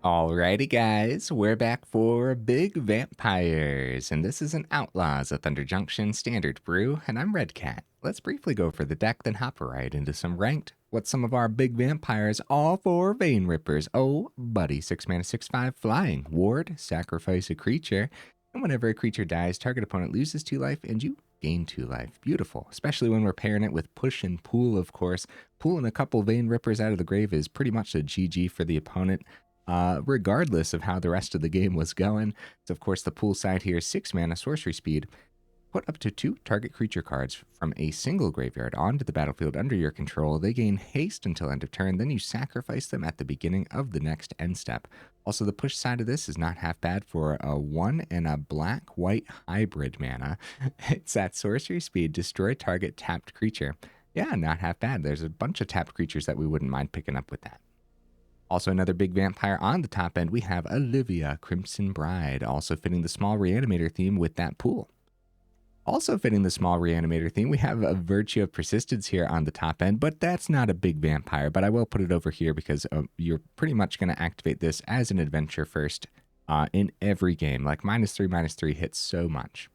Alrighty guys, we're back for Big Vampires, and this is an Outlaws, a Thunder Junction standard brew, and I'm Red Cat. Let's briefly go over the deck, then hop right into some ranked. What's some of our big vampires? All 4 Vein Rippers. Oh, buddy, 6 mana, 6/5 flying. Ward, sacrifice a creature, and whenever a creature dies, target opponent loses 2 life, and you gain 2 life. Beautiful, especially when we're pairing it with push and pull, of course. Pulling a couple Vein Rippers out of the grave is pretty much a GG for the opponent. Regardless of how the rest of the game was going. So of course the pool side here is 6 mana sorcery speed. Put up to 2 target creature cards from a single graveyard onto the battlefield under your control. They gain haste until end of turn, then you sacrifice them at the beginning of the next end step. Also, the push side of this is not half bad for a 1 and a black-white hybrid mana. It's at sorcery speed, destroy target tapped creature. Yeah, not half bad. There's a bunch of tapped creatures that we wouldn't mind picking up with that. Also, another big vampire on the top end, we have Olivia, Crimson Bride, also fitting the small Reanimator theme with that pool. Also fitting the small Reanimator theme, we have a Virtue of Persistence here on the top end, but that's not a big vampire, but I will put it over here because you're pretty much going to activate this as an adventure first in every game. Like -3/-3 hits so much.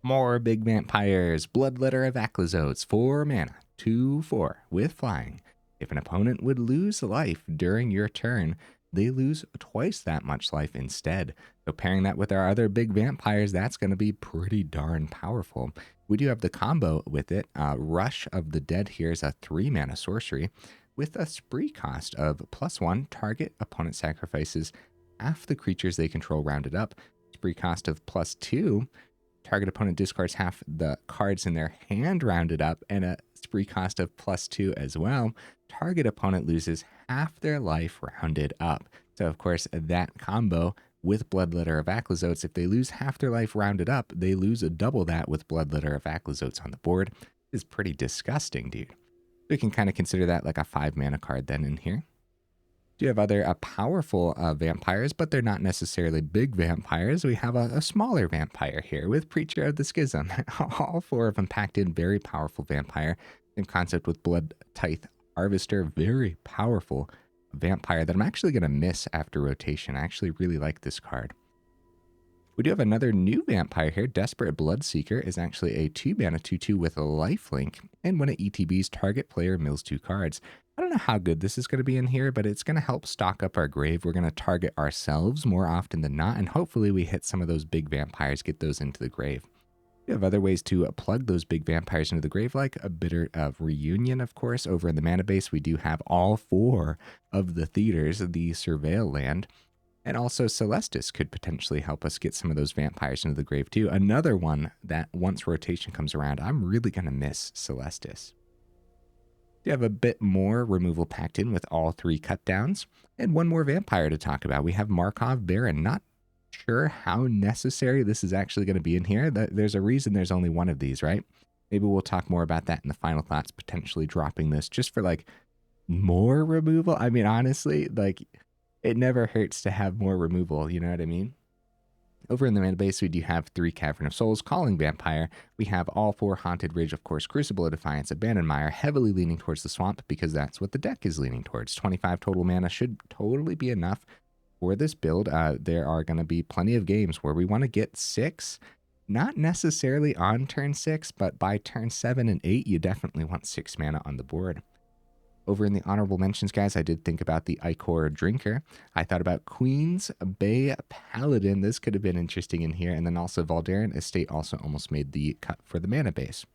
More big vampires, Bloodletter of Aclazotz, 4 mana, 2/4 with flying. If an opponent would lose life during your turn, they lose twice that much life instead. So pairing that with our other big vampires, that's going to be pretty darn powerful. We do have the combo with it. Rush of the Dead here is a 3 mana sorcery with a spree cost of +1. Target opponent sacrifices half the creatures they control rounded up. Spree cost of +2. Target opponent discards half the cards in their hand rounded up, and a spree cost of +2 as well. Target opponent loses half their life rounded up. So of course that combo with Bloodletter of Aclazotz, if they lose half their life rounded up, they lose a double that with Bloodletter of Aclazotz on the board. Is pretty disgusting, dude. We can kind of consider that like a 5 mana card then in here. Do have other powerful vampires, but they're not necessarily big vampires. We have a smaller vampire here with Preacher of the Schism. All 4 of them packed in, very powerful vampire. Same concept with Bloodtithe Harvester, very powerful vampire that I'm actually going to miss after rotation. I actually really like this card. We do have another new vampire here. Desperate Bloodseeker is actually a 2 mana 2/2 with a lifelink, and when it ETBs, target player mills 2 cards. I don't know how good this is going to be in here, but it's going to help stock up our grave. We're going to target ourselves more often than not, and hopefully we hit some of those big vampires, get those into the grave. We have other ways to plug those big vampires into the grave, like a Bitter of Reunion, of course. Over in the mana base, we do have all 4 of the theaters, the Surveil land. And also Celestus could potentially help us get some of those vampires into the grave too. Another one that once rotation comes around, I'm really going to miss Celestus. You have a bit more removal packed in with all 3 cut downs. And one more vampire to talk about. We have Markov Baron. Not sure how necessary this is actually going to be in here. There's a reason there's only one of these, right? Maybe we'll talk more about that in the final thoughts, potentially dropping this just for like more removal. I mean, honestly, like it never hurts to have more removal, you know what I mean? Over in the mana base, we do have 3 Cavern of Souls, Calling Vampire. We have all 4 Haunted Ridge, of course, Crucible of Defiance, Abandoned Mire, heavily leaning towards the Swamp because that's what the deck is leaning towards. 25 total mana should totally be enough for this build. There are going to be plenty of games where we want to get 6, not necessarily on turn 6, but by turn 7 and 8, you definitely want 6 mana on the board. Over in the honorable mentions, guys, I did think about the Ichor Drinker. I thought about Queen's Bay Paladin. This could have been interesting in here. And then also Valdarin Estate also almost made the cut for the mana base.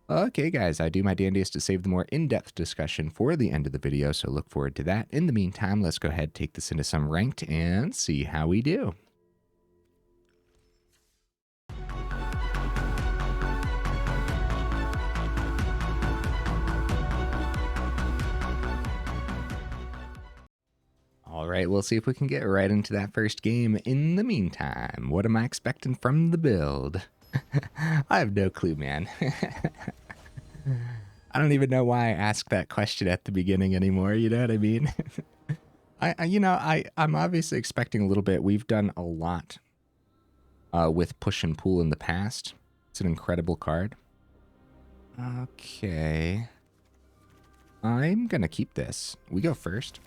Okay, guys, I do my dandiest to save the more in-depth discussion for the end of the video, so look forward to that. In the meantime, let's go ahead and take this into some ranked and see how we do. All right, we'll see if we can get right into that first game. In the meantime, what am I expecting from the build? I have no clue, man. I don't even know why I asked that question at the beginning anymore, you know what I mean? I'm obviously expecting a little bit. We've done a lot with push and pull in the past. It's an incredible card. Okay. I'm going to keep this. We go first.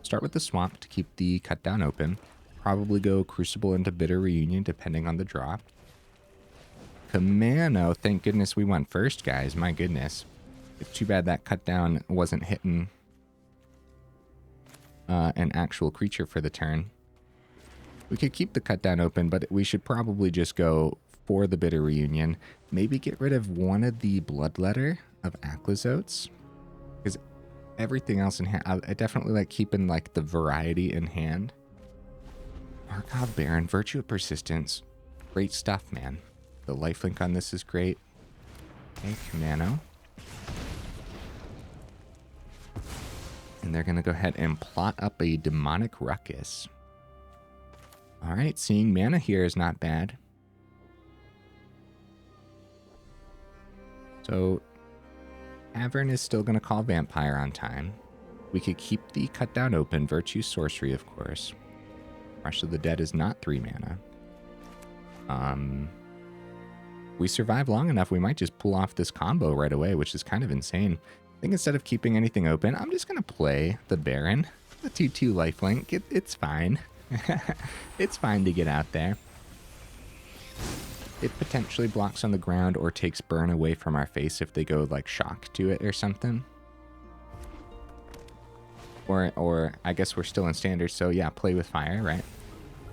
Start with the swamp to keep the cut down open. Probably go Crucible into Bitter Reunion depending on the draw. Commano, thank goodness we went first, guys. My goodness. It's too bad that cut down wasn't hitting an actual creature for the turn. We could keep the cut down open, but we should probably just go for the Bitter Reunion. Maybe get rid of one of the Bloodletter of Aclazotz. Because everything else in hand, I definitely like keeping like the variety in hand. Markov Baron, Virtue of Persistence. Great stuff, man. The lifelink on this is great. Okay, Commano. And they're going to go ahead and plot up a Demonic Ruckus. Alright, seeing mana here is not bad. So, Cavern is still going to call Vampire on time. We could keep the cut down open. Virtue Sorcery, of course. Rush of the Dead is not 3 mana. We survive long enough, we might just pull off this combo right away, which is kind of insane. I think instead of keeping anything open, I'm just going to play the Baron. The 2/2 lifelink. It's fine. It's fine to get out there. It potentially blocks on the ground or takes burn away from our face if they go like shock to it or something. Or I guess we're still in standard, so yeah, play with fire, right?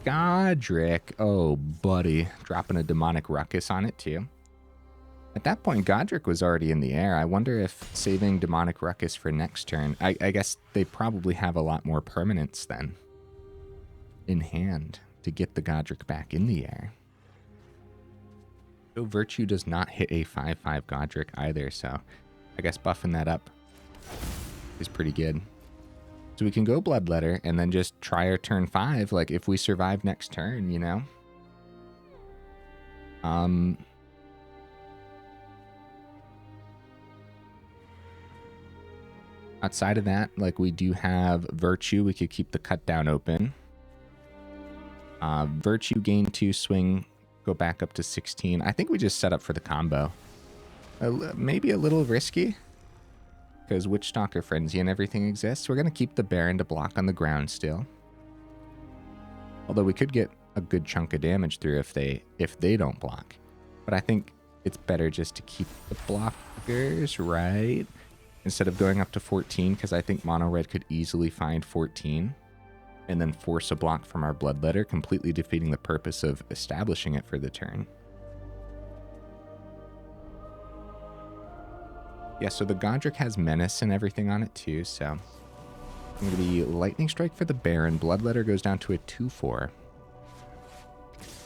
Godric. Oh, buddy. Dropping a Demonic Ruckus on it, too. At that point, Godric was already in the air. I wonder if saving Demonic Ruckus for next turn... I guess they probably have a lot more permanence then in hand to get the Godric back in the air. So Virtue does not hit a 5/5 Godric either, so I guess buffing that up is pretty good. So we can go Bloodletter and then just try our turn 5, like if we survive next turn, you know? Outside of that, like we do have Virtue, we could keep the cut down open. Virtue gain 2, swing, go back up to 16. I think we just set up for the combo. Maybe a little risky, because Witchstalker Frenzy and everything exists. We're going to keep the Baron to block on the ground still. Although we could get a good chunk of damage through if they don't block. But I think it's better just to keep the blockers, right? Instead of going up to 14, because I think Mono Red could easily find 14. And then force a block from our Bloodletter, completely defeating the purpose of establishing it for the turn. Yeah, so the Godric has Menace and everything on it too, so I'm going to be Lightning Strike for the Baron. Bloodletter goes down to a 2/4.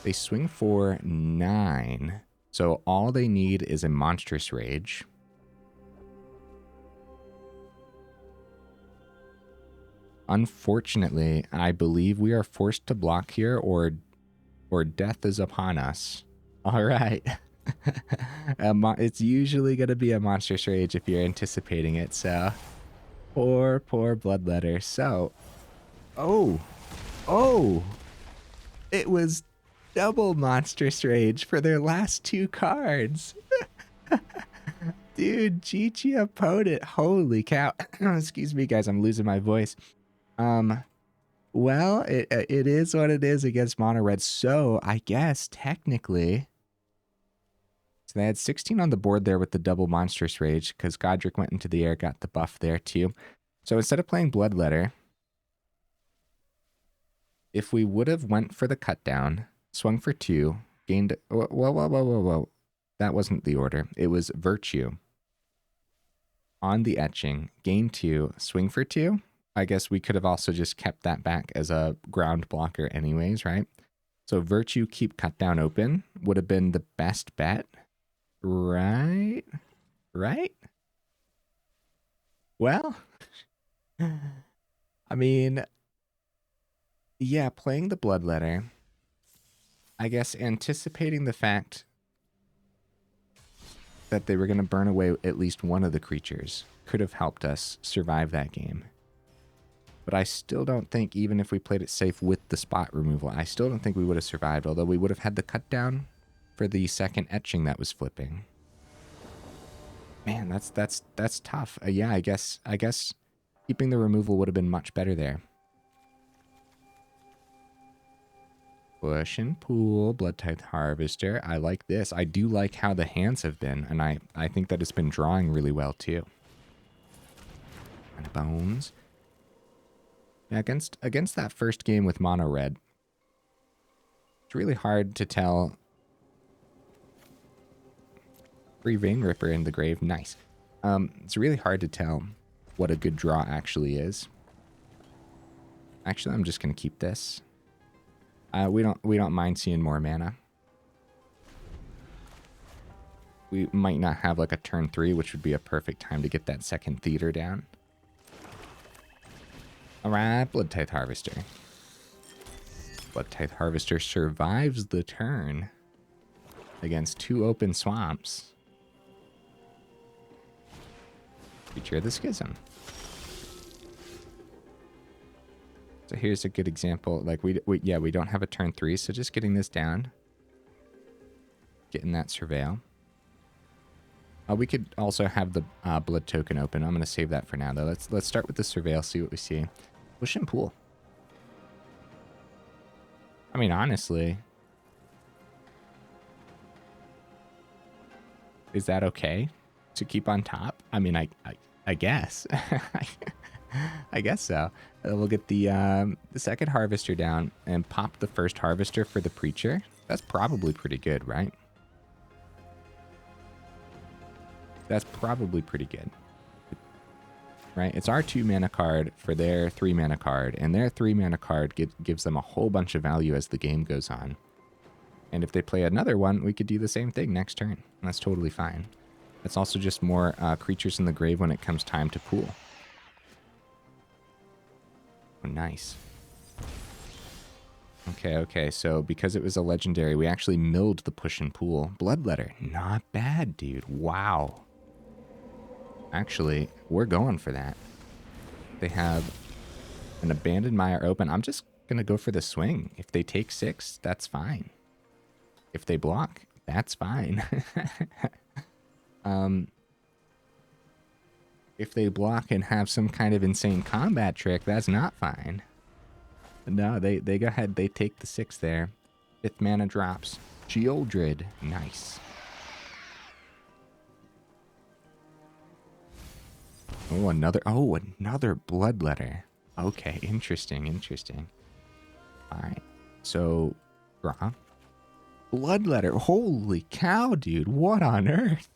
They swing for 9, so all they need is a Monstrous Rage. Unfortunately, I believe we are forced to block here or death is upon us. All right. It's usually going to be a Monstrous Rage if you're anticipating it, so poor Bloodletter. So, oh, it was double Monstrous Rage for their last 2 cards. Dude, GG opponent. Holy cow. Excuse me, guys, I'm losing my voice. Well, it is what it is against Mono Red, so I guess technically... So they had 16 on the board there with the double Monstrous Rage, because Godric went into the air, got the buff there too. So instead of playing Bloodletter, if we would have went for the cut down, swung for 2, gained... Whoa. That wasn't the order. It was Virtue. On the etching, gain 2, swing for 2. I guess we could have also just kept that back as a ground blocker anyways, right? So Virtue, keep cut down open would have been the best bet. Right? Well, I mean, yeah, playing the Bloodletter, I guess anticipating the fact that they were going to burn away at least one of the creatures could have helped us survive that game. But I still don't think, even if we played it safe with the spot removal, I still don't think we would have survived, although we would have had the cut down for the second etching that was flipping. Man, that's tough. Yeah, I guess keeping the removal would have been much better there. Push and pull, Bloodtithe Harvester. I like this. I do like how the hands have been, and I think that it's been drawing really well too. And bones. Yeah, against that first game with mono red, it's really hard to tell. Free Vein Ripper in the grave, nice. It's really hard to tell what a good draw actually is. Actually, I'm just gonna keep this. We don't mind seeing more mana. We might not have like a turn 3, which would be a perfect time to get that second theater down. Alright, Bloodtithe Harvester. Bloodtithe Harvester survives the turn against 2 open swamps. Creature of the Schism. So here's a good example. Like we don't have a turn 3, so just getting this down, getting that surveil. We could also have the blood token open. I'm gonna save that for now though. Let's start with the surveil, see what we see. Push and pull. I mean, honestly, is that okay to keep on top? I mean, I guess. I guess so. We'll get the second harvester down and pop the first harvester for the preacher. That's probably pretty good, right? That's probably pretty good. Right? It's our 2 mana card for their 3 mana card, and their 3 mana card gives them a whole bunch of value as the game goes on. And if they play another one, we could do the same thing next turn. That's totally fine. That's also just more creatures in the grave when it comes time to pool. Oh, nice. Okay, so because it was a legendary, we actually milled the push and pull. Bloodletter, not bad, dude. Wow. Actually, we're going for that. They have an abandoned Mire open. I'm just going to go for the swing. If they take 6, that's fine. If they block, that's fine. If they block and have some kind of insane combat trick, that's not fine. No, they go ahead. They take the 6 there. 5th mana drops. Sheoldred. Nice. Oh, another Bloodletter. Okay, interesting. All right. So, draw. Bloodletter. Holy cow, dude. What on earth?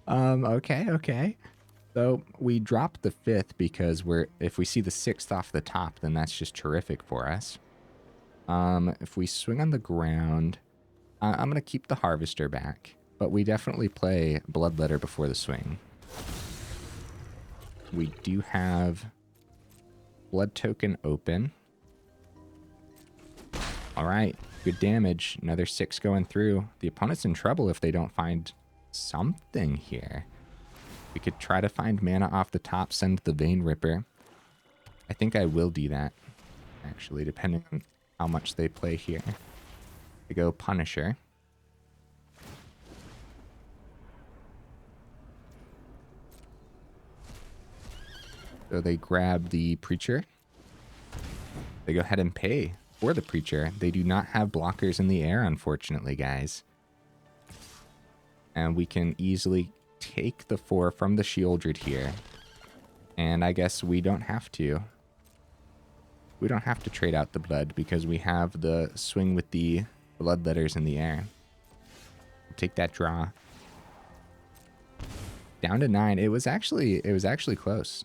Okay. So we drop the 5th because if we see the 6th off the top, then that's just terrific for us. If we swing on the ground, I'm gonna keep the harvester back, but we definitely play Bloodletter before the swing. We do have blood token open. All right, good damage. Another 6 going through. The opponent's in trouble if they don't find something here. We could try to find mana off the top, send the Vein Ripper. I think I will do that, actually, depending on how much they play here. They go Punisher. So they grab the Preacher. They go ahead and pay for the Preacher. They do not have blockers in the air, unfortunately, guys. And we can easily take the 4 from the Sheoldred here. And I guess we don't have to. We don't have to trade out the blood because we have the swing with the Bloodletters in the air. We'll take that draw. Down to 9. It was actually close.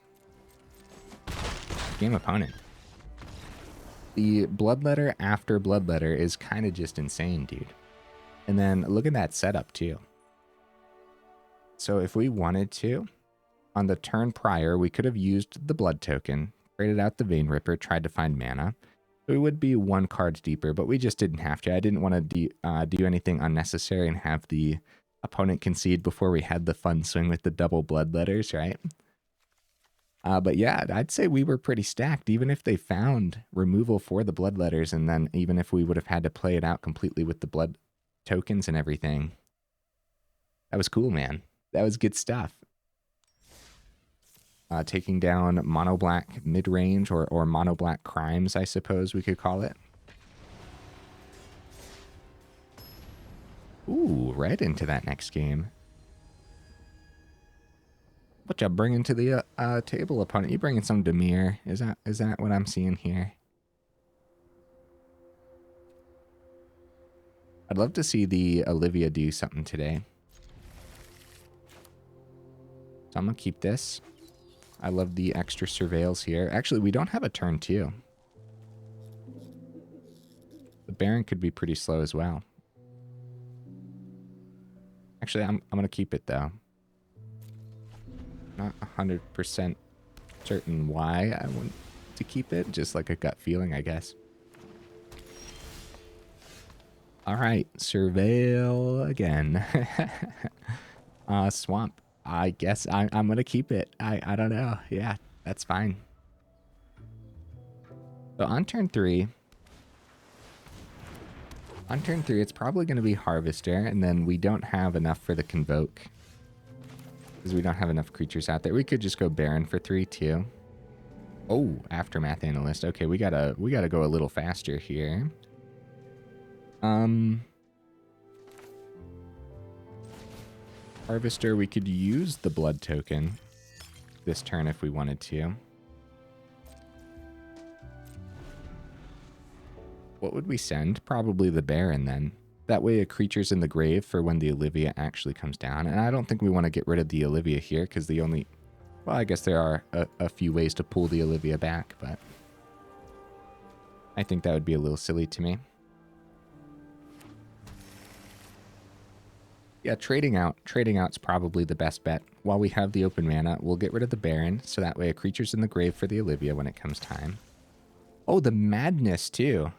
Game opponent. The Bloodletter after Bloodletter is kind of just insane, dude. And then look at that setup too. So if we wanted to, on the turn prior, we could have used the blood token, traded out the Vein Ripper, tried to find mana. We would be 1 card deeper, but we just didn't have to. I didn't want to do anything unnecessary and have the opponent concede before we had the fun swing with the double Bloodletters, right? But yeah, I'd say we were pretty stacked, even if they found removal for the Bloodletters, and then even if we would have had to play it out completely with the blood tokens and everything. That was cool, man. That was good stuff. Taking down mono black mid-range or mono black crimes, I suppose we could call it. Ooh, right into that next game. What you bringing to the table, opponent? You bringing some Mire? Is that what I'm seeing here? I'd love to see the Olivia do something today. So I'm gonna keep this. I love the extra surveils here. Actually, we don't have a turn 2. The Baron could be pretty slow as well. Actually, I'm gonna keep it though. Not 100% certain why I want to keep it, just like a gut feeling, I guess. All right, surveil again. Swamp. I guess I'm gonna keep it. I don't know. Yeah, that's fine. So on turn 3, it's probably gonna be Harvester, and then we don't have enough for the Convoke. Because we don't have enough creatures out there. We could just go Baron for 3 too. Oh, Aftermath Analyst. Okay, we gotta go a little faster here. Harvester, we could use the blood token this turn if we wanted to. What would we send? Probably the Baron then. That way a creature's in the grave for when the Olivia actually comes down. And I don't think we want to get rid of the Olivia here because the only... Well, I guess there are a few ways to pull the Olivia back, but... I think that would be a little silly to me. Yeah, trading out's probably the best bet. While we have the open mana, we'll get rid of the Baron, so that way a creature's in the grave for the Olivia when it comes time. Oh, the Madness too.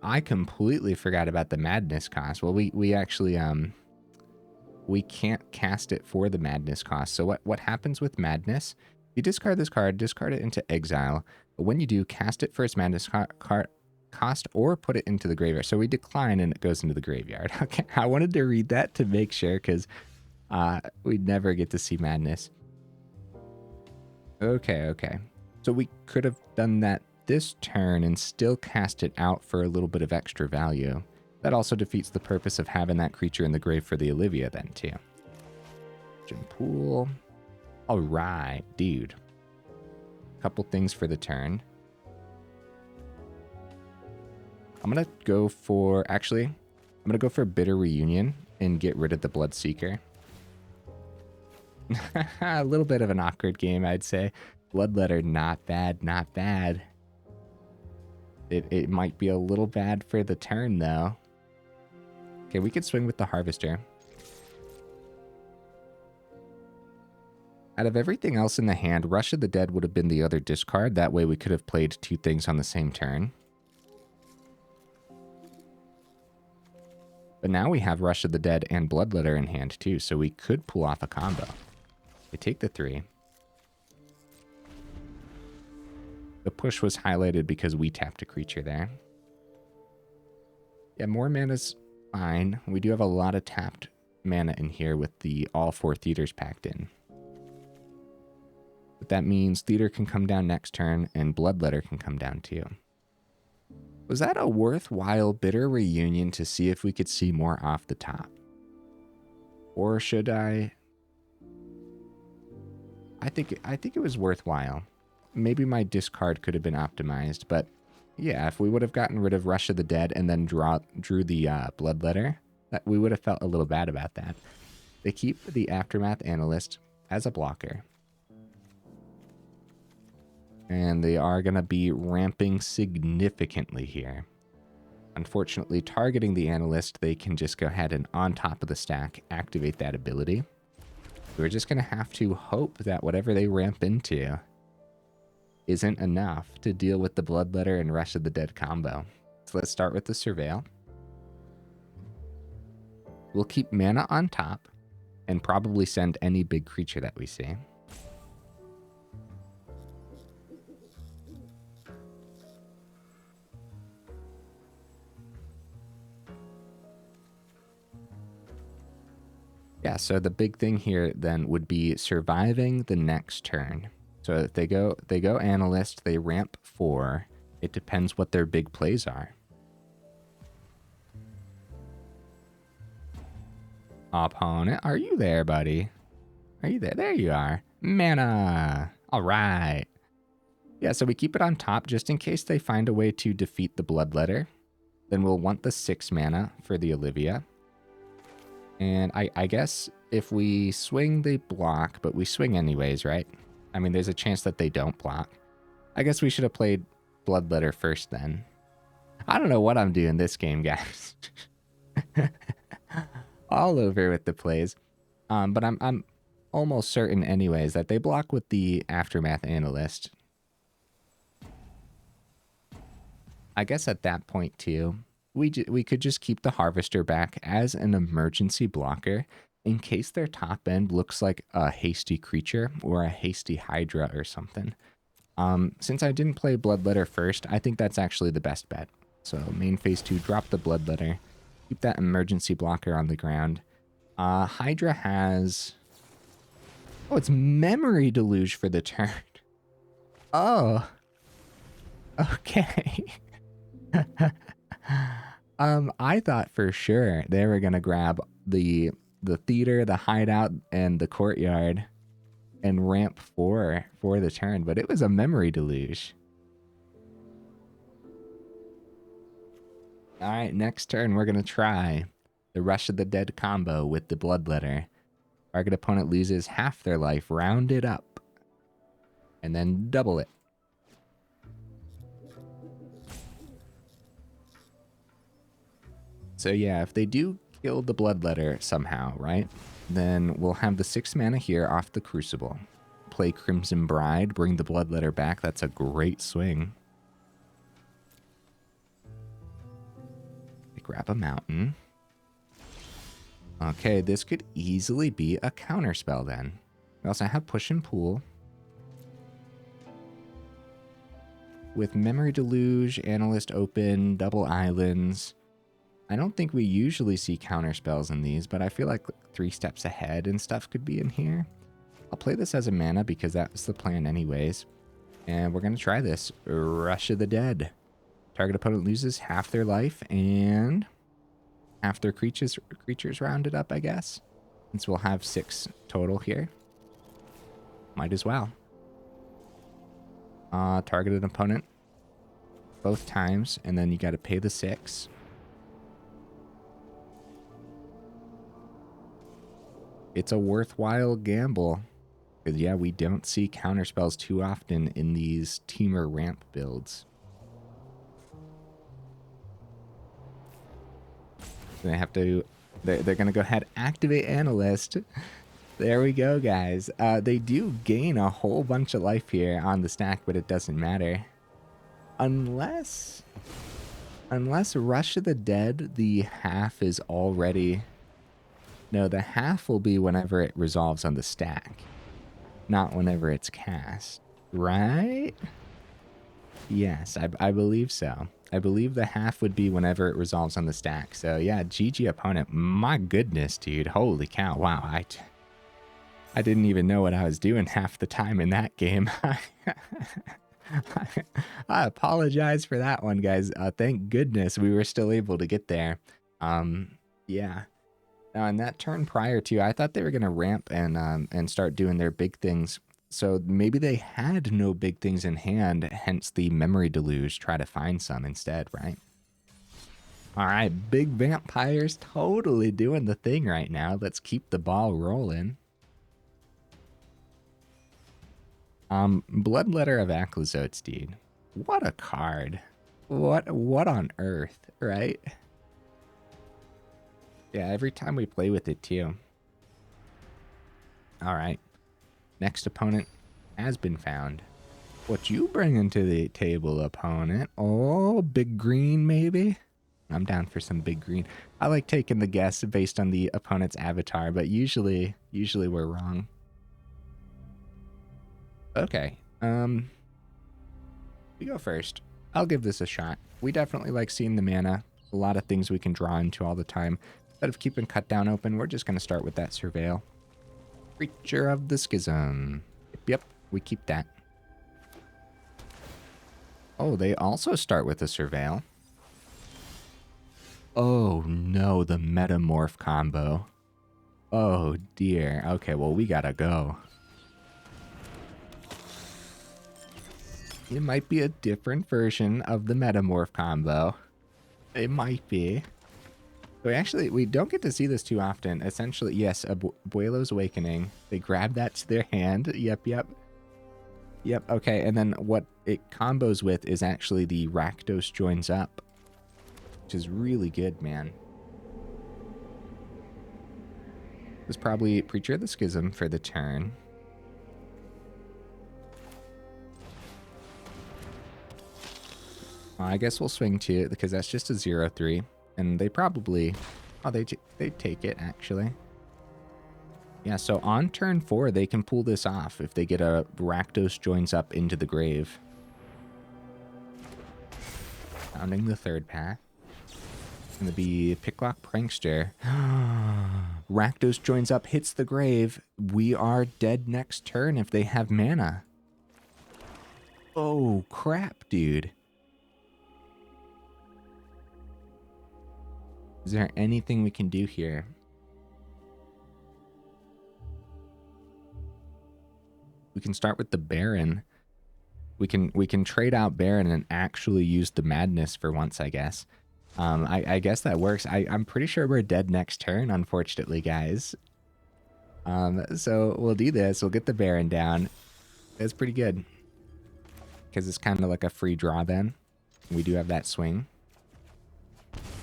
I completely forgot about the Madness cost. Well, we actually we can't cast it for the Madness cost. So what happens with Madness? You discard this card, discard it into exile. But when you do, cast it for its Madness cost or put it into the graveyard. So we decline and it goes into the graveyard. Okay, I wanted to read that to make sure because we'd never get to see Madness. Okay. So we could have done that this turn and still cast it out for a little bit of extra value. That also defeats the purpose of having that creature in the grave for the Olivia then too. Gem pool. All right, dude. Couple things for the turn. I'm going to go for... Actually, I'm going to go for Bitter Reunion and get rid of the Bloodseeker. A little bit of an awkward game, I'd say. Bloodletter, not bad, not bad. It might be a little bad for the turn, though. Okay, we could swing with the Harvester. Out of everything else in the hand, Rush of the Dead would have been the other discard. That way we could have played 2 things on the same turn. But now we have Rush of the Dead and Bloodletter in hand, too, so we could pull off a combo. We take the 3. The push was highlighted because we tapped a creature there. Yeah, more mana's fine. We do have a lot of tapped mana in here with the all 4 theaters packed in. But that means Theater can come down next turn and Bloodletter can come down too. Was that a worthwhile Bitter Reunion to see if we could see more off the top? Or should I think it was worthwhile. Maybe my discard could have been optimized, but yeah, if we would have gotten rid of Rush of the Dead and then drew the Bloodletter, that we would have felt a little bad about that. They keep the Aftermath Analyst as a blocker. And they are going to be ramping significantly here. Unfortunately, targeting the Analyst, they can just go ahead and on top of the stack, activate that ability. We're just going to have to hope that whatever they ramp into isn't enough to deal with the Bloodletter and Rush of the Dead combo. So let's start with the Surveil. We'll keep mana on top and probably send any big creature that we see. Yeah, so the big thing here then would be surviving the next turn. So if they go Analyst, they ramp 4. It depends what their big plays are. Opponent, are you there, buddy? Are you there? There you are. Mana. All right. Yeah, so we keep it on top just in case they find a way to defeat the Bloodletter. Then we'll want the 6 mana for the Olivia. And I guess if we swing, they block, but we swing anyways, right? I mean, there's a chance that they don't block. I guess we should have played Bloodletter first then. I don't know what I'm doing this game, guys. All over with the plays. But I'm almost certain anyways that they block with the Aftermath Analyst. I guess at that point too, we could just keep the Harvester back as an emergency blocker in case their top end looks like a hasty creature or a hasty Hydra or something. Since I didn't play Bloodletter first, I think that's actually the best bet. So main phase 2, drop the Bloodletter, keep that emergency blocker on the ground. Hydra has... Oh, it's Memory Deluge for the turn. Oh. Okay. I thought for sure they were gonna grab the theater, the hideout, and the courtyard and ramp for the turn, but it was a Memory Deluge. All right, next turn we're gonna try the Rush of the Dead combo with the Bloodletter. Target opponent loses half their life, round it up, and then double it. So yeah, if they do kill the Bloodletter somehow, right, then we'll have the 6 mana here off the Crucible. Play Crimson Bride, bring the Bloodletter back. That's a great swing. Grab a mountain. Okay, this could easily be a counterspell then. We also have Push and Pull. With Memory Deluge, Analyst open, double islands. I don't think we usually see counterspells in these, but I feel like 3 steps ahead and stuff could be in here. I'll play this as a mana because that's the plan anyways. And we're going to try this. Rush of the Dead. Target opponent loses half their life and half their creatures rounded up, I guess. Since we'll have 6 total here. Might as well. Target an opponent both times, and then you got to pay the 6. It's a worthwhile gamble. Because, yeah, we don't see counterspells too often in these Teamer ramp builds. They have to... They're going to go ahead and activate Analyst. There we go, guys. They do gain a whole bunch of life here on the stack, but it doesn't matter. Unless Rush of the Dead, the half is already... No, the half will be whenever it resolves on the stack. Not whenever it's cast. Right? Yes, I believe so. I believe the half would be whenever it resolves on the stack. So yeah, GG opponent. My goodness, dude. Holy cow. Wow. I didn't even know what I was doing half the time in that game. I apologize for that one, guys. Thank goodness we were still able to get there. Yeah. Now, in that turn prior to, I thought they were going to ramp and start doing their big things. So maybe they had no big things in hand, hence the Memory Deluge. Try to find some instead, right? All right, big vampires totally doing the thing right now. Let's keep the ball rolling. Bloodletter of Aclazotz, dude. What a card. What on earth, right? Yeah, every time we play with it too. All right. Next opponent has been found. What you bringing to the table, opponent? Oh, big green maybe? I'm down for some big green. I like taking the guess based on the opponent's avatar, but usually we're wrong. Okay. We go first. I'll give this a shot. We definitely like seeing the mana. A lot of things we can draw into all the time. Instead of keeping Cut Down open, we're just going to start with that Surveil. Creature of the Schism. Yep, we keep that. Oh, they also start with a Surveil. Oh no, the Metamorph combo. Oh dear. Okay, well, we gotta go. It might be a different version of the Metamorph combo. It might be. We don't get to see this too often. Essentially, yes, Abuelo's Awakening. They grab that to their hand. Yep, yep. Yep, okay, and then what it combos with is actually the Rakdos joins up, which is really good, man. It's probably Preacher of the Schism for the turn. I guess we'll swing to it because that's just a 0-3. And they probably... Oh, they take it, actually. Yeah, so on turn 4, they can pull this off if they get a Rakdos joins up into the grave. Founding the third path. It's going to be Picklock Prankster. Rakdos joins up, hits the grave. We are dead next turn if they have mana. Oh, crap, dude. Is there anything we can do here? We can start with the Baron. We can trade out Baron and actually use the Madness for once, I guess. I guess that works. I'm pretty sure we're dead next turn, unfortunately, guys. So we'll do this. We'll get the Baron down. That's pretty good. Because it's kind of like a free draw then. We do have that swing.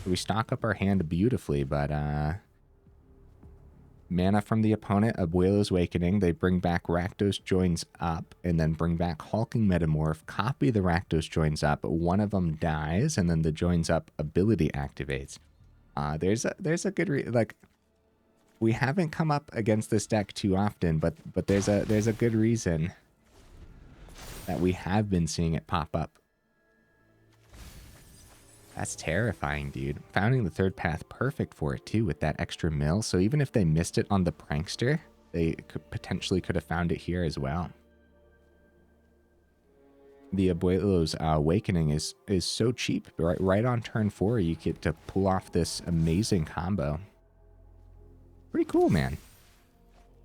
We stock up our hand beautifully, but mana from the opponent, Abuelo's Awakening. They bring back Rakdos joins up, and then bring back Hulking Metamorph. Copy the Rakdos joins up. One of them dies, and then the joins up ability activates. There's a good like. We haven't come up against this deck too often, but there's a good reason that we have been seeing it pop up. That's terrifying, dude. Founding the third path, perfect for it too with that extra mill. So even if they missed it on the Prankster, they potentially could have found it here as well. The Abuelo's Awakening is so cheap. Right on turn 4, you get to pull off this amazing combo. Pretty cool, man.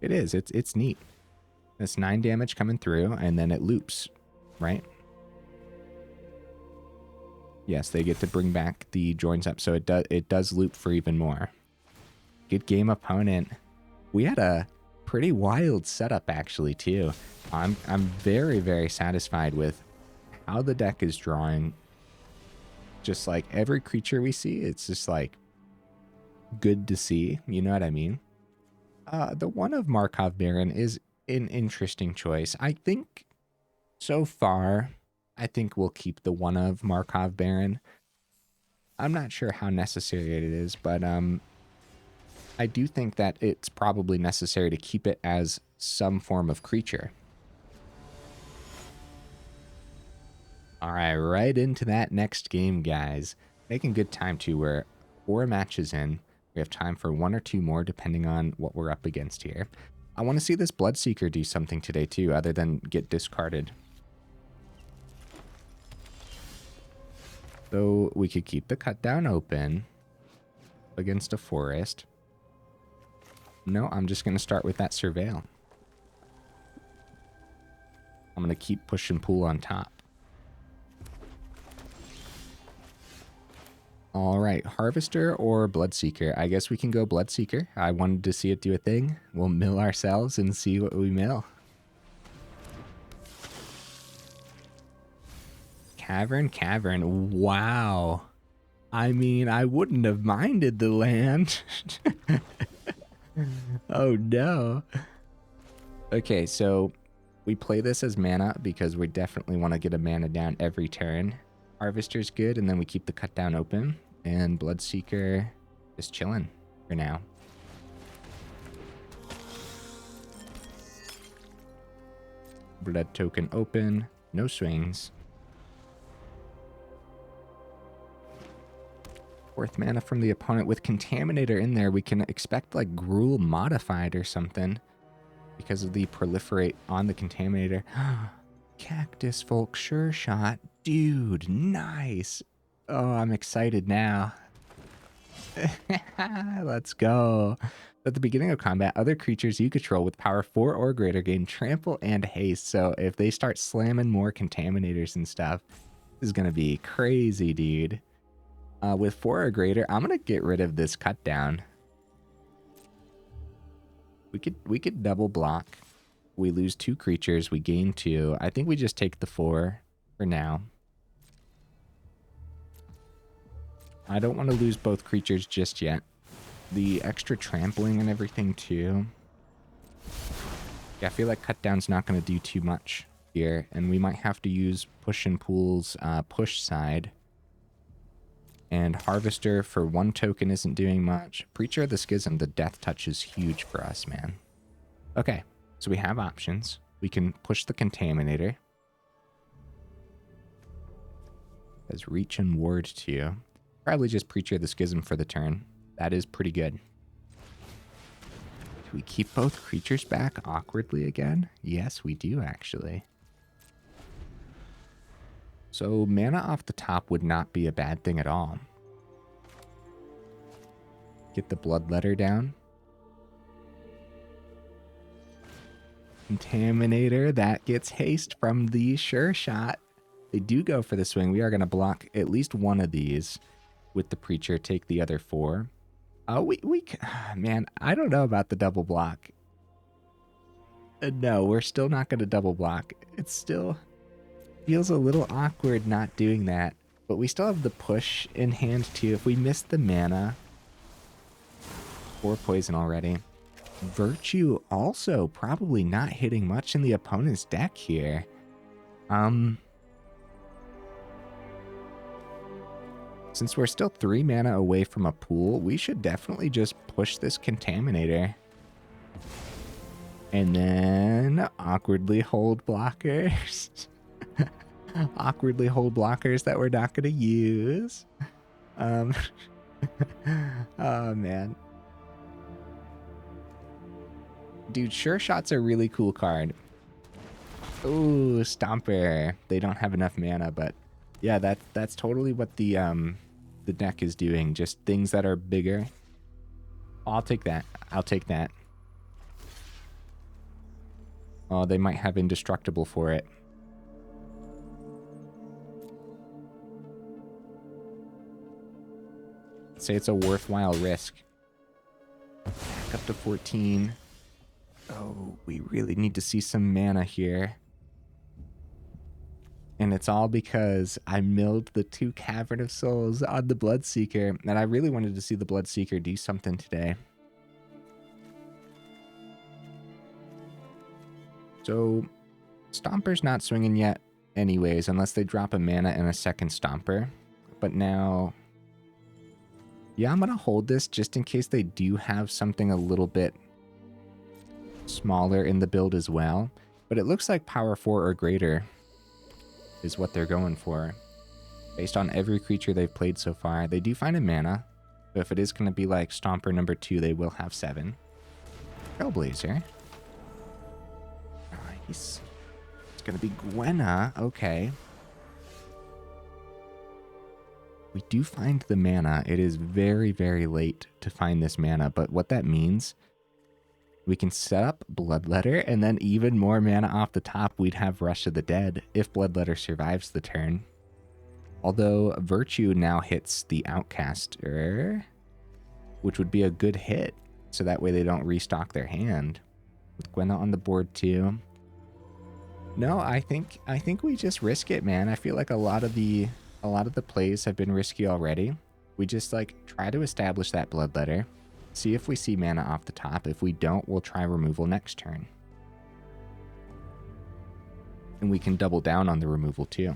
It is. It's neat. That's 9 damage coming through, and then it loops, right? Yes, they get to bring back the joins up, so it does loop for even more. Good game, opponent. We had a pretty wild setup actually too. I'm very, very satisfied with how the deck is drawing. Just like every creature we see, it's just like good to see. You know what I mean? The one of Markov Baron is an interesting choice. I think so far, I think we'll keep the one of Markov Baron. I'm not sure how necessary it is, but I do think that it's probably necessary to keep it as some form of creature. All right, right into that next game, guys. Making good time too. We're 4 matches in. We have time for 1 or 2 more, depending on what we're up against here. I want to see this Bloodseeker do something today too, other than get discarded. So we could keep the cut down open against a forest. No, I'm just going to start with that Surveil. I'm going to keep push and pull on top. All right, Harvester or Bloodseeker? I guess we can go Bloodseeker. I wanted to see it do a thing. We'll mill ourselves and see what we mill. Cavern. Wow. I mean, I wouldn't have minded the land. Oh, no. Okay, so we play this as mana because we definitely want to get a mana down every turn. Harvester's good, and then we keep the cut down open. And Bloodseeker is chilling for now. Blood token open. No swings. 4th mana from the opponent. With Contaminator in there, we can expect like Gruul modified or something because of the proliferate on the Contaminator. Cactus Folk Sure Shot. Dude, nice. Oh, I'm excited now. Let's go. At the beginning of combat, other creatures you control with power 4 or greater gain trample and haste. So if they start slamming more contaminators and stuff, this is going to be crazy, dude. With 4 or greater, I'm going to get rid of this cut down. We could double block. We lose 2 creatures, we gain 2. I think we just take the 4 for now. I don't want to lose both creatures just yet. The extra trampling and everything too. Yeah, I feel like cut down's not going to do too much here, and we might have to use push and pool's push side. And Harvester for 1 token isn't doing much. Preacher of the Schism, the death touch is huge for us, man. Okay, so we have options. We can push the Contaminator. As reach and ward too. Probably just Preacher of the Schism for the turn. That is pretty good. Do we keep both creatures back awkwardly again? Yes, we do actually. So mana off the top would not be a bad thing at all. Get the Bloodletter down. Contaminator, that gets haste from the sure shot. They do go for the swing. We are going to block at least one of these with the Preacher, take the other 4. Man, I don't know about the double block. No, we're still not going to double block. It still feels a little awkward not doing that, but we still have the push in hand too. If we miss the mana, 4 poison already. Virtue also probably not hitting much in the opponent's deck here. Since we're still 3 mana away from a pool, we should definitely just push this Contaminator. And then awkwardly hold blockers. Awkwardly hold blockers that we're not going to use. Oh, man. Dude, Sure Shot's a really cool card. Ooh, Stomper. They don't have enough mana, but yeah, that's totally what the deck is doing. Just things that are bigger. I'll take that. I'll take that. Oh, they might have Indestructible for it. Say it's a worthwhile risk. Back up to 14. Oh, we really need to see some mana here. And it's all because I milled the 2 Cavern of Souls on the Bloodseeker. And I really wanted to see the Bloodseeker do something today. So, Stomper's not swinging yet anyways, unless they drop a mana and a second Stomper. But now, yeah, I'm going to hold this just in case they do have something a little bit smaller in the build as well. But it looks like power 4 or greater is what they're going for. Based on every creature they've played so far, they do find a mana. So if it is going to be like Stomper number 2, they will have 7. Trailblazer. Nice. It's going to be Gwenna. Okay. We do find the mana. It is very, very late to find this mana, but what that means, we can set up Bloodletter, and then even more mana off the top, we'd have Rush of the Dead if Bloodletter survives the turn. Although Virtue now hits the Outcaster, which would be a good hit, so that way they don't restock their hand. With Gwenna on the board too. No, I think we just risk it, man. I feel like a lot of the plays have been risky already. We just like try to establish that Bloodletter. See if we see mana off the top. If we don't, we'll try removal next turn. And we can double down on the removal too.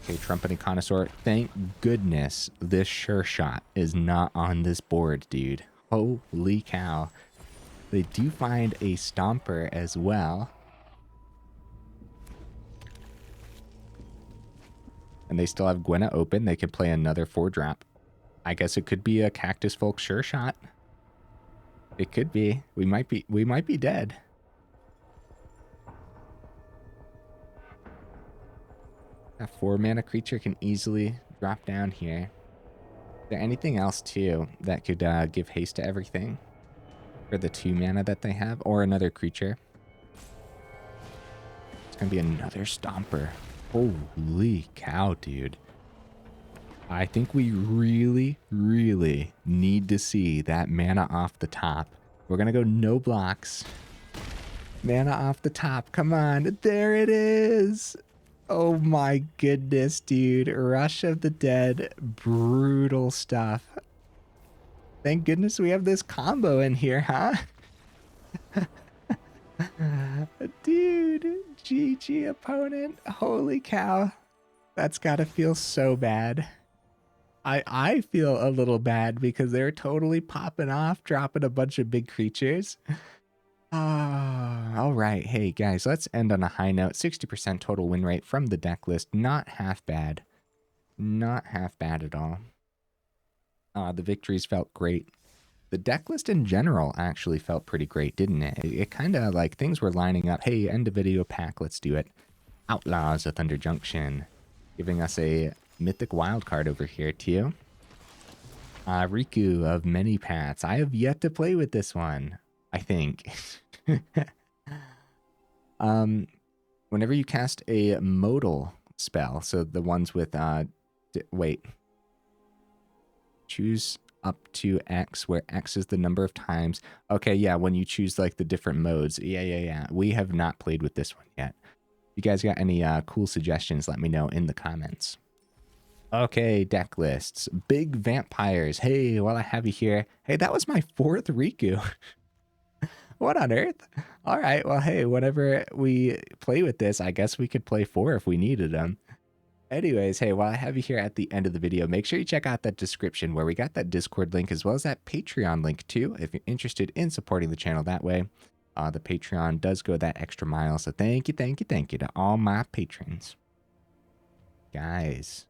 Okay, Trumpeting Connoisseur. Thank goodness this Sure Shot is not on this board, dude. Holy cow. They do find a Stomper as well. And they still have Gwenna open. They could play another 4-drop. I guess it could be a Cactus Folk Sure Shot. It could be. We might be dead. A 4-mana creature can easily drop down here. Is there anything else too that could give haste to everything? for the 2 mana that they have, or another creature. It's gonna be another Stomper. Holy cow, dude. I think we really, really need to see that mana off the top. We're gonna go no blocks. Mana off the top, come on. There it is. Oh my goodness, dude. Rush of the Dead, brutal stuff. Thank goodness we have this combo in here, huh? Dude, GG opponent. Holy cow. That's gotta feel so bad. I feel a little bad because they're totally popping off, dropping a bunch of big creatures. All right. Hey, guys, let's end on a high note. 60% total win rate from the deck list. Not half bad. Not half bad at all. The victories felt great. The deck list in general actually felt pretty great, didn't it? It kind of like things were lining up. Hey, end of video pack. Let's do it. Outlaws of Thunder Junction, giving us a mythic wildcard over here too. Riku of Many Paths. I have yet to play with this one, I think. Whenever you cast a modal spell, so the ones with choose up to X, where X is the number of times. Okay, yeah, when you choose like the different modes. Yeah. We have not played with this one yet. If you guys got any cool suggestions, let me know in the comments. Okay, deck lists. Big vampires. Hey, while I have you here. Hey, that was my 4th Riku. What on earth? All right, well, hey, whenever we play with this, I guess we could play 4 if we needed them. Anyways, hey, while I have you here at the end of the video, make sure you check out that description where we got that Discord link as well as that Patreon link too, if you're interested in supporting the channel that way. The Patreon does go that extra mile, so thank you to all my patrons. Guys,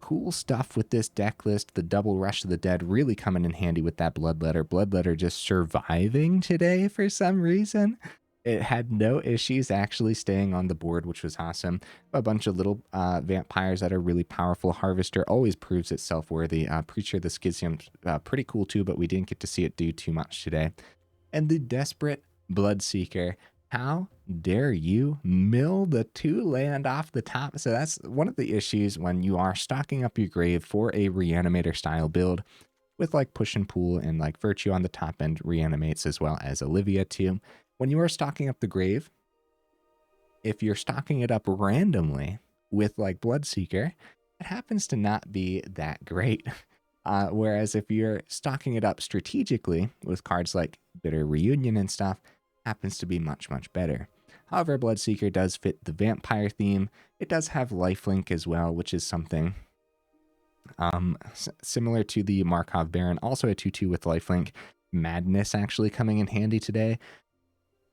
cool stuff with this deck list. The double Rush of the Dead really coming in handy with that Bloodletter. Bloodletter just surviving today for some reason. It had no issues actually staying on the board, which was awesome. A bunch of little vampires that are really powerful. Harvester always proves itself worthy. Preacher of the Schism, pretty cool too, but we didn't get to see it do too much today. And the Desperate Bloodseeker. How dare you mill the 2 land off the top? So that's one of the issues when you are stocking up your grave for a Reanimator style build with like push and pull and like Virtue on the top end reanimates as well as Olivia too. When you are stocking up the grave, if you're stocking it up randomly with like Bloodseeker, it happens to not be that great. Whereas if you're stocking it up strategically with cards like Bitter Reunion and stuff, happens to be much, much better. However, Bloodseeker does fit the vampire theme. It does have lifelink as well, which is something similar to the Markov Baron, also a 2/2 with lifelink. Madness actually coming in handy today.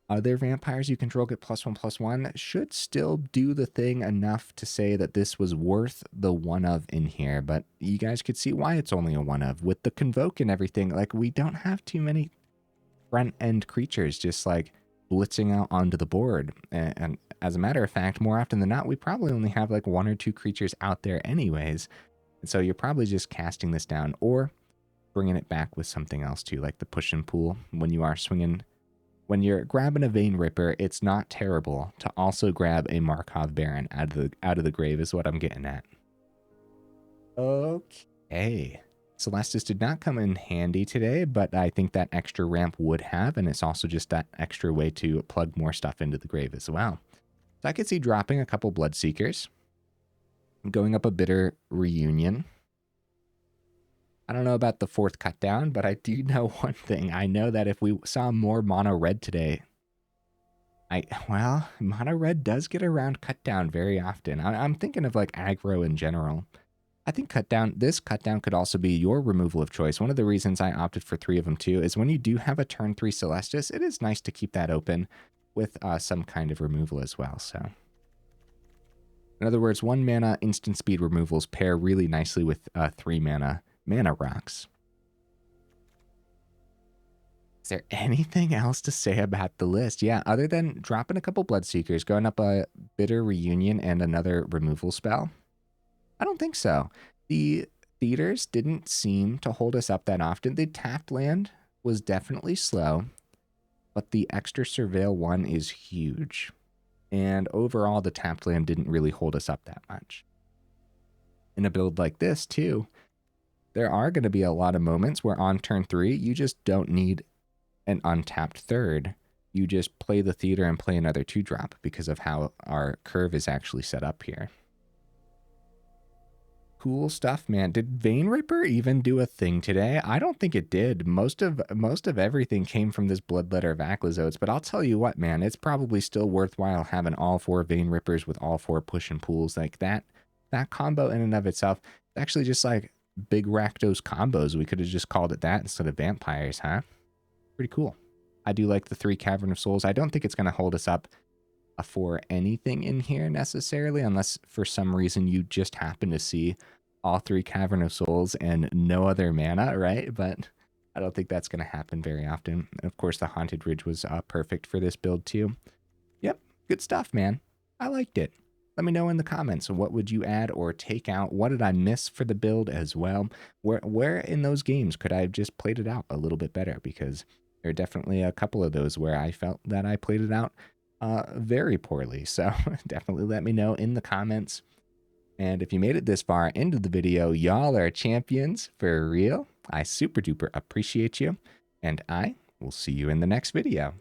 Other vampires you control get +1/+1 should still do the thing enough to say that this was worth the 1-of in here, but you guys could see why it's only a 1-of. With the Convoke and everything, like we don't have too many front-end creatures just like blitzing out onto the board. And as a matter of fact, more often than not, we probably only have like 1 or 2 creatures out there anyways. And so you're probably just casting this down or bringing it back with something else too, like the push and pull. When you are swinging, when you're grabbing a Vein Ripper, it's not terrible to also grab a Markov Baron out of the grave is what I'm getting at. Okay. Celestus did not come in handy today, but I think that extra ramp would have, and it's also just that extra way to plug more stuff into the grave as well. So I could see dropping a couple Bloodseekers, going up a Bitter Reunion. I don't know about the 4th cut down, but I do know one thing. I know that if we saw more mono red today, well, mono red does get around cut down very often. I'm thinking of like aggro in general. I think this cut down could also be your removal of choice. One of the reasons I opted for 3 of them too is when you do have a turn 3 Celestus, it is nice to keep that open with some kind of removal as well. So, in other words, 1 mana instant speed removals pair really nicely with 3 mana rocks. Is there anything else to say about the list? Yeah, other than dropping a couple Bloodseekers, going up a Bitter Reunion and another removal spell. I don't think so. The theaters didn't seem to hold us up that often. The tapped land was definitely slow. but the extra Surveil 1 is huge. And overall, the tapped land didn't really hold us up that much. In a build like this, too, there are going to be a lot of moments where on turn 3, you just don't need an untapped third. You just play the theater and play another 2-drop because of how our curve is actually set up here. Cool stuff, man. Did Vein Ripper even do a thing today? I don't think it did. Most of everything came from this Bloodletter of Aclazotz, but I'll tell you what, man, it's probably still worthwhile having all 4 Vein Rippers with all 4 push and pulls like that. That combo in and of itself, it's actually just like big Rakdos combos. We could have just called it that instead of vampires, huh? Pretty cool. I do like the 3 Cavern of Souls. I don't think it's going to hold us up for anything in here necessarily, unless for some reason you just happen to see all 3 Cavern of Souls and no other mana, right? But I don't think that's going to happen very often. And of course, the Haunted Ridge was perfect for this build too. Yep, good stuff, man. I liked it. Let me know in the comments, what would you add or take out? What did I miss for the build as well? Where in those games could I have just played it out a little bit better? Because there are definitely a couple of those where I felt that I played it out very poorly. So definitely let me know in the comments. And if you made it this far into the video, y'all are champions for real. I super duper appreciate you. And I will see you in the next video.